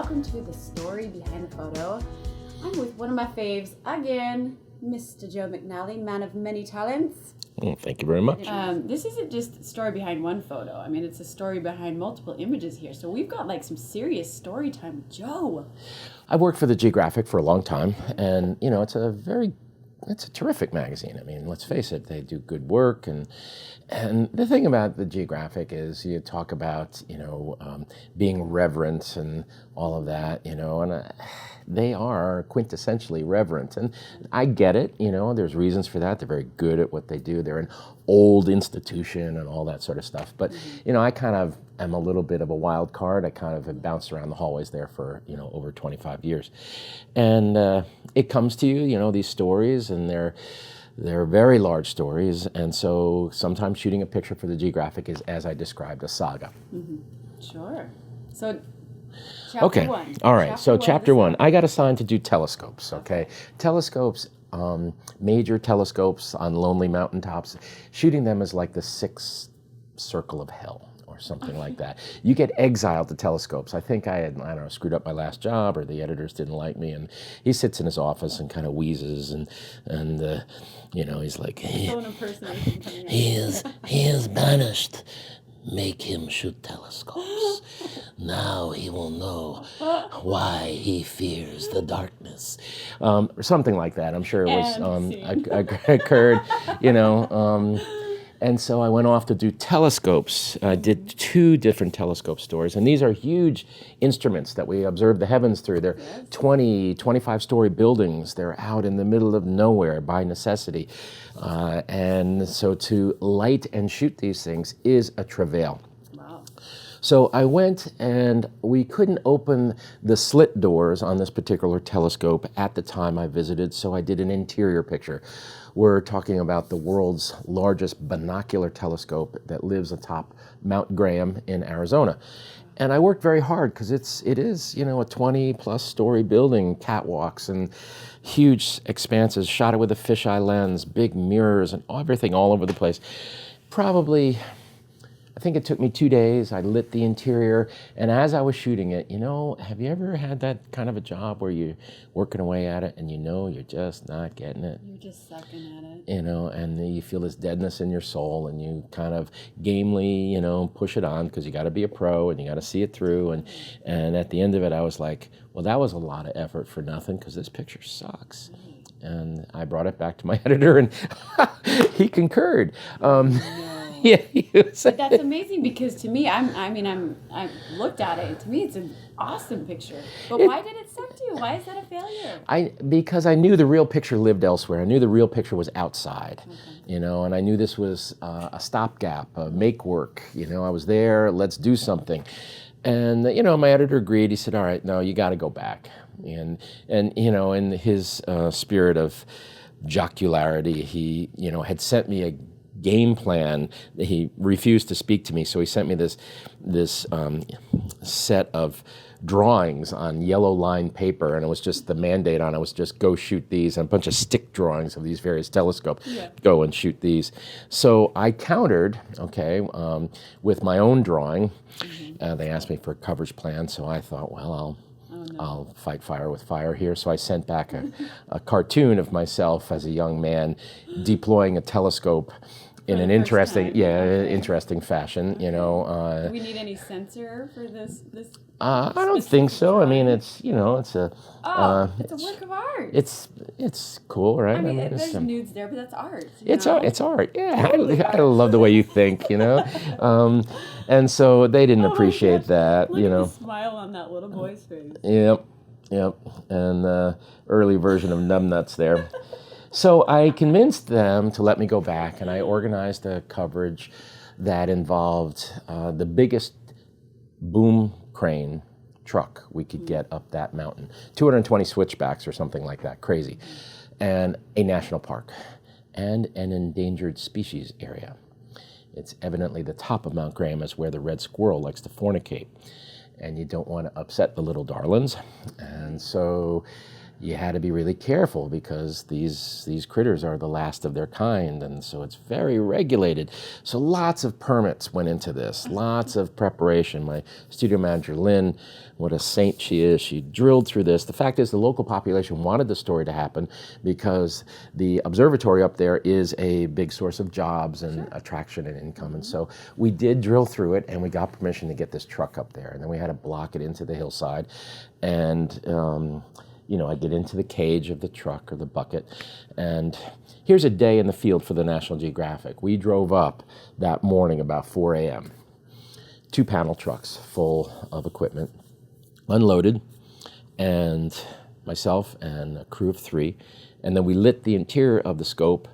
welcome to the story behind the photo. I'm with one of my faves again, Mr. Joe McNally, man of many talents. Well, thank you very much. This isn't just a story behind one photo. I mean, it's a story behind multiple images here. So we've got like some serious story time with Joe. I worked for the Geographic for a long time, and it's a terrific magazine. I mean, let's face it, they do good work, and the thing about the Geographic is you talk about being reverent and all of that, and they are quintessentially reverent, and I get it. There's reasons for that. They're very good at what they do. They're an old institution and all that sort of stuff. But I kind of am a little bit of a wild card. I kind of have bounced around the hallways there for over 25 years, and it comes to you, these stories, and they're very large stories, and so sometimes shooting a picture for the Geographic is, as I described, a saga. Mm-hmm. Sure. So, chapter okay. one. All right. So chapter one, I got assigned to do telescopes. Okay. Telescopes, major telescopes on lonely mountaintops. Shooting them is like the sixth circle of hell, or something like that. You get exiled to telescopes. I think I don't know, screwed up my last job, or the editors didn't like me, and he sits in his office and kind of wheezes, and he's like, he is banished. Make him shoot telescopes. Now he will know why he fears the darkness. Something like that. I'm sure it was occurred, and so I went off to do telescopes. I did 2 different telescope stories, and these are huge instruments that we observe the heavens through. They're 20, 25-story buildings. They're out in the middle of nowhere by necessity. And so to light and shoot these things is a travail. Wow. So I went, and we couldn't open the slit doors on this particular telescope at the time I visited, so I did an interior picture. We're talking about the world's largest binocular telescope that lives atop Mount Graham in Arizona. And I worked very hard because it is a 20-plus story building, catwalks and huge expanses, shot it with a fisheye lens, big mirrors and everything all over the place. Probably, I think it took me 2 days. I lit the interior, and as I was shooting it, have you ever had that kind of a job where you're working away at it and you're just not getting it? You're just sucking at it. And you feel this deadness in your soul, and you kind of gamely, push it on because you got to be a pro and you got to see it through. And at the end of it, I was like, well, that was a lot of effort for nothing because this picture sucks. And I brought it back to my editor, and he concurred. Yeah, But that's amazing, because to me, I looked at it, and to me it's an awesome picture. But why did it suck to you? Why is that a failure? Because I knew the real picture lived elsewhere. I knew the real picture was outside, and I knew this was a stopgap, a make work. I was there. Let's do something. And my editor agreed. He said, "All right, no, you got to go back." And in his spirit of jocularity, he had sent me a game plan. He refused to speak to me, so he sent me this set of drawings on yellow lined paper, and it was just the mandate on it was just go shoot these, and a bunch of stick drawings of these various telescopes. Yeah. Go and shoot these. So I countered, with my own drawing. They asked me for a coverage plan, so I thought, well, I'll fight fire with fire here. So I sent back a cartoon of myself as a young man deploying a telescope in an interesting fashion. Do we need any censor for this? I don't think so. Drawing? I mean, it's it's a it's a work of art. It's cool, right? I mean there's nudes there, but that's art. It's art. Yeah, I love the way you think. And so they didn't appreciate that. Look at the smile on that little boy's face. Yep, and early version of numbnuts there. So I convinced them to let me go back, and I organized a coverage that involved the biggest boom crane truck we could get up that mountain, 220 switchbacks or something like that, crazy, and a national park, and an endangered species area. It's evidently the top of Mount Graham is where the red squirrel likes to fornicate, and you don't want to upset the little darlings, and so you had to be really careful because these critters are the last of their kind, and so it's very regulated. So lots of permits went into this, lots of preparation. My studio manager, Lynn, what a saint she is, she drilled through this. The fact is the local population wanted the story to happen because the observatory up there is a big source of jobs and attraction and income. And so we did drill through it, and we got permission to get this truck up there. And then we had to block it into the hillside. And you know, I get into the cage of the truck or the bucket, and here's a day in the field for the National Geographic. We drove up that morning about 4 a.m. 2 panel trucks full of equipment, unloaded, and myself and a crew of 3. And then we lit the interior of the scope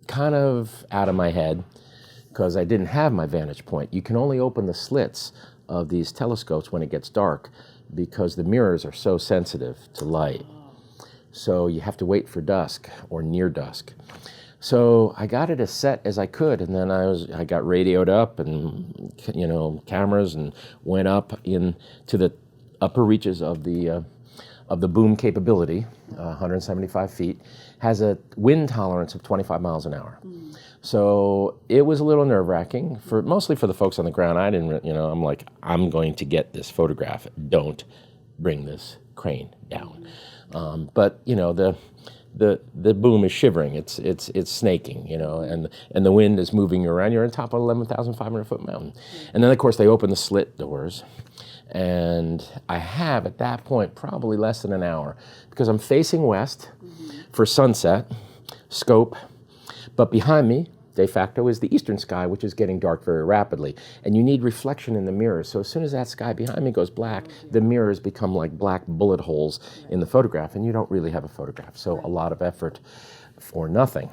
kind of out of my head because I didn't have my vantage point. You can only open the slits of these telescopes when it gets dark because the mirrors are so sensitive to light. So you have to wait for dusk or near dusk. So I got it as set as I could, and then I got radioed up and, you know, cameras, and went up into the upper reaches of the boom capability, 175 feet, has a wind tolerance of 25 miles an hour. So it was a little nerve-wracking, mostly for the folks on the ground. I didn't, you know, I'm like, I'm going to get this photograph. Don't bring this crane down. But you know, the boom is shivering. It's snaking, you know, and the wind is moving you around. You're on top of 11,500 foot mountain, and then of course they open the slit doors. And I have, at that point, probably less than an hour because I'm facing west for sunset, scope, but behind me, de facto, is the eastern sky, which is getting dark very rapidly. And you need reflection in the mirrors. So as soon as that sky behind me goes black, the mirrors become like black bullet holes in the photograph, and you don't really have a photograph. So a lot of effort for nothing.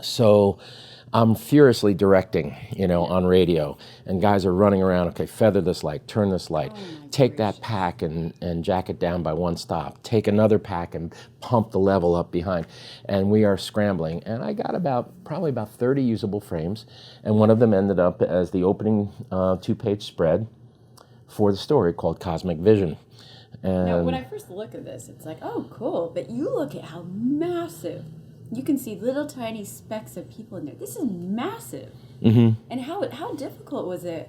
So I'm furiously directing, you know, on radio, and guys are running around, okay, feather this light, turn this light, take that pack and jack it down by 1 stop, take another pack and pump the level up behind. And we are scrambling, and I got probably about 30 usable frames, and one of them ended up as the opening 2-page spread for the story called Cosmic Vision. And now, when I first look at this, it's like, oh, cool, but you look at how massive. You can see little tiny specks of people in there. This is massive. And how difficult was it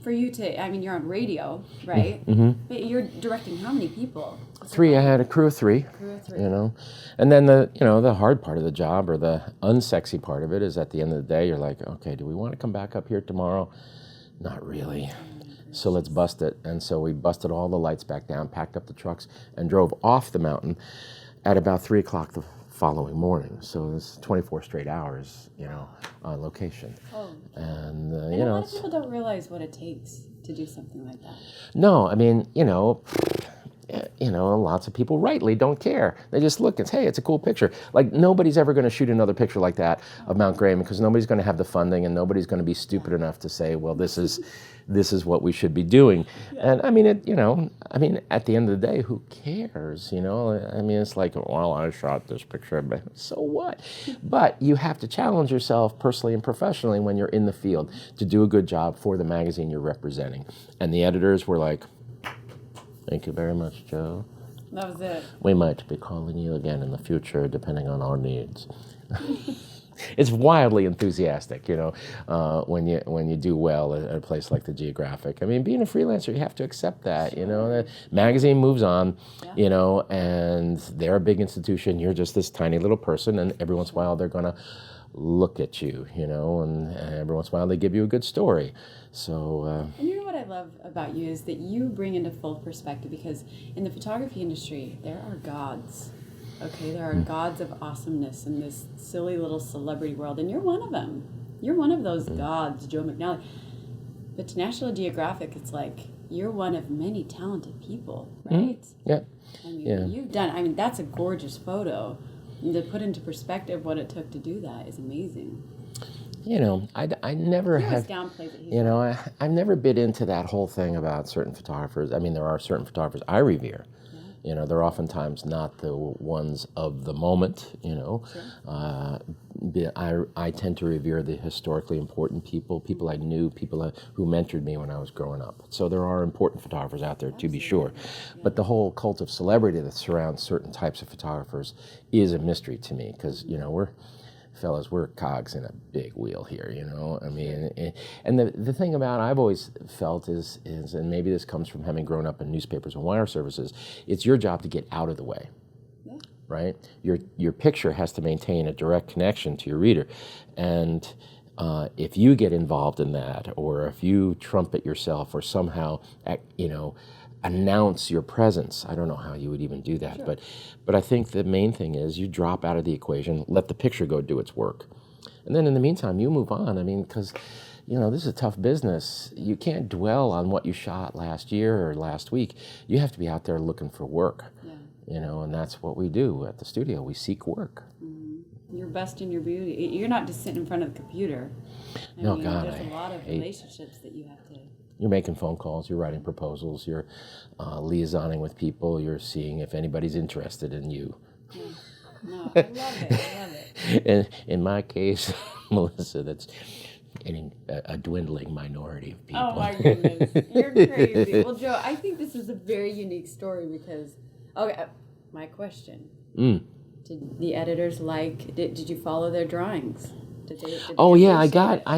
for you to, I mean, you're on radio, right? But you're directing how many people? 3, I had a crew of 3. You know, and then the hard part of the job, or the unsexy part of it, is at the end of the day, you're like, okay, do we want to come back up here tomorrow? Not really. So let's bust it. And so we busted all the lights back down, packed up the trucks, and drove off the mountain at about 3 o'clock the following morning. So it's 24 straight hours, you know, on location. And you know, a lot of people don't realize what it takes to do something like that. No, I mean, you know, lots of people rightly don't care. They just look and say, hey, it's a cool picture. Like, nobody's ever going to shoot another picture like that of Mount Graham because nobody's going to have the funding, and nobody's going to be stupid enough to say, well, this is what we should be doing. And I mean, at the end of the day, who cares? You know, I mean, it's like, well, I shot this picture, but so what? But you have to challenge yourself personally and professionally when you're in the field to do a good job for the magazine you're representing. And the editors were like, thank you very much, Joe. That was it. We might be calling you again in the future, depending on our needs. It's wildly enthusiastic, you know, when you do well at a place like the Geographic. I mean, being a freelancer, you have to accept that, you know. The magazine moves on, you know, and they're a big institution. You're just this tiny little person, and every once in a while they're going to look at you, you know, and every once in a while they give you a good story. So and you know what I love about you is that you bring into full perspective, because in the photography industry there are gods. Okay, there are gods of awesomeness in this silly little celebrity world, and you're one of them. You're one of those gods, Joe McNally. But to National Geographic, it's like you're one of many talented people, right? Yeah. I mean, you've done. I mean, that's a gorgeous photo. And to put into perspective what it took to do that is amazing. You know, I never have, you know, I've never bit into that whole thing about certain photographers. I mean, there are certain photographers I revere, You know, they're oftentimes not the ones of the moment, you know. I tend to revere the historically important people I knew, people who mentored me when I was growing up. So there are important photographers out there, to be sure. But the whole cult of celebrity that surrounds certain types of photographers is a mystery to me, because, you know, we're cogs in a big wheel here, you know. I mean, and the thing about I've always felt is, and maybe this comes from having grown up in newspapers and wire services, it's your job to get out of the way. Right? Your picture has to maintain a direct connection to your reader. And if you get involved in that, or if you trumpet yourself, or somehow, you know, announce your presence, I don't know how you would even do that. Sure. But I think the main thing is you drop out of the equation, let the picture go do its work. And then in the meantime, you move on. I mean, because, you know, this is a tough business. You can't dwell on what you shot last year or last week. You have to be out there looking for work. You know, and that's what we do at the studio. We seek work. You're best in your beauty. You're not just sitting in front of the computer. I mean, there's a lot of relationships that you have to... You're making phone calls, you're writing proposals, you're liaisoning with people, you're seeing if anybody's interested in you. Yeah. No, I love it. And in my case, Melissa, that's a dwindling minority of people. Oh my goodness, you're crazy. Well, Joe, I think this is a very unique story because... Okay, my question. Did the editors did you follow their drawings? Did they I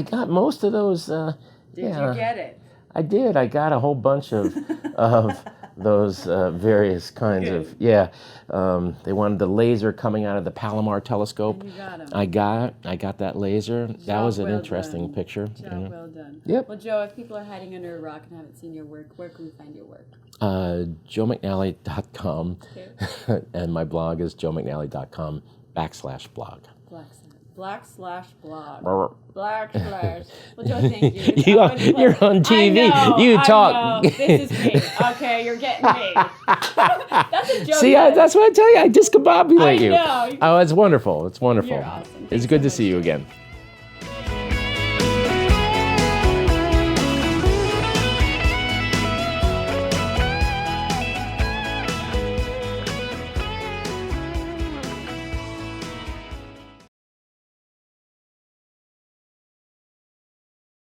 got most of those. Did you get it? I did. I got a whole bunch of those various kinds of, they wanted the laser coming out of the Palomar telescope. And you got them. I got that laser. That was an interesting picture. Job well done. Yep. Well, Joe, if people are hiding under a rock and haven't seen your work, where can we find your work? JoeMcNally.com. Okay. And my blog is joemcnally.com/blog. /blog. Well, Joe, thank you. You're on TV. You talk. I know. This is me. Okay, you're getting me. That's a joke. See, that's what I tell you. I discombobulate you. I know. Oh, it's wonderful. It's wonderful. You're awesome. It's good to see you again.